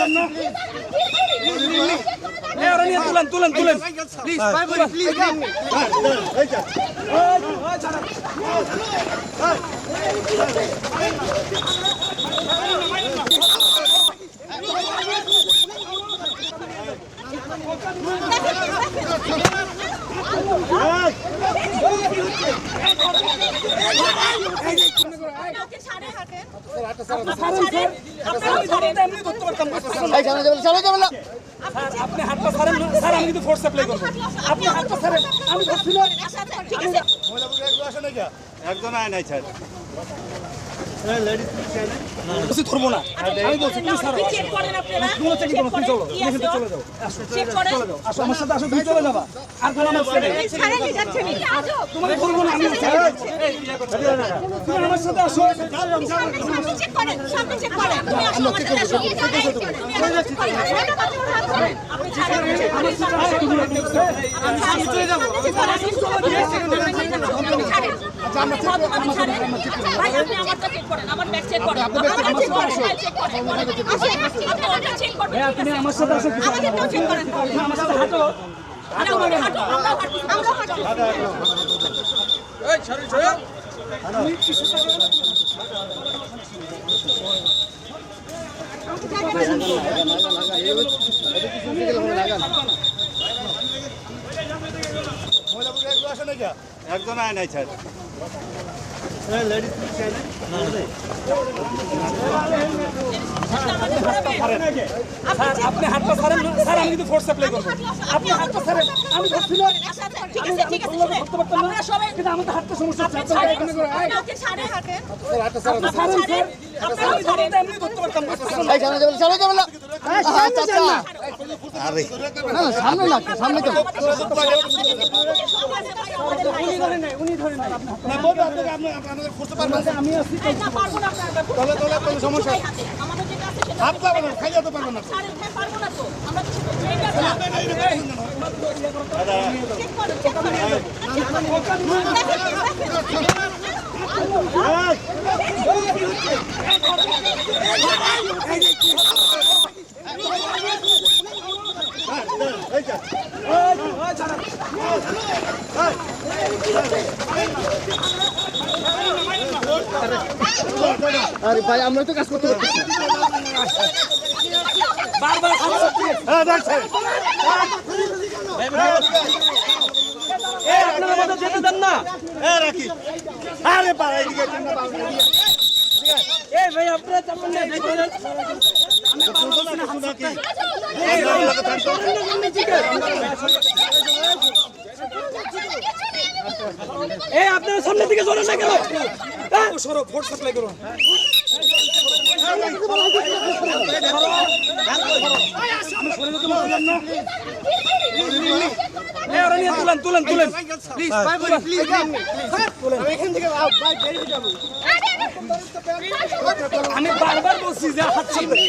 বললাম না তুলেন তুলেন তুলেন প্লিজ ভাই বলি প্লিজ আপনি হাতটা ছাড়েন স্যার, আমি কিন্তু ফোর্স অ্যাপ্লাই করবো। আপনি হাতটা ছাড়েন, আমি ধরছি না। একজন আয় নাই স্যার, ধরবো না, আমি বলছি তুমি ছাড়ো। চলো চলে যাও, আসো আমার সাথে, আসো তুমি চলে যাবা। আর কোনো আমার তোমাকে বলবো না, আমি তুমি আমার সাথে আসো। তুমি আমার সাথে আসো, আমার সাথে হাঁটো। একজন আয় নাই স্যার, আপনি হাতটা ছাড়েন স্যার, আমি কিন্তু ফোর্স অ্যাপ্লাই করবো। আপনি হাতটা ছাড়েন, আমি ধরছি না। কিন্তু আমাদের হাতটা সমস্যা হচ্ছে। এমনি ধরতে পারতাম না। উনি ধরে নাই, আমি আছি। সমস্যা হাত পাবো না, খাই যেতে পারবো না। আরে ভাই, আমরা তো কাজ করতে পারতেছি বারবার আপনারা মধ্যে যেতে দেন না। রাখি আরে পাড়া এদিকে ভাই আপনারা চাপেন না, আপনারা সামনের দিকে জোরে না কেন? সরো, ফোর্স সাপ্লাই করুন। তুলেন তুলেন তুলেন প্লিজ ভাই বলি প্লিজ এখান থেকে আমি বারবার বলছি যে হাত সামনে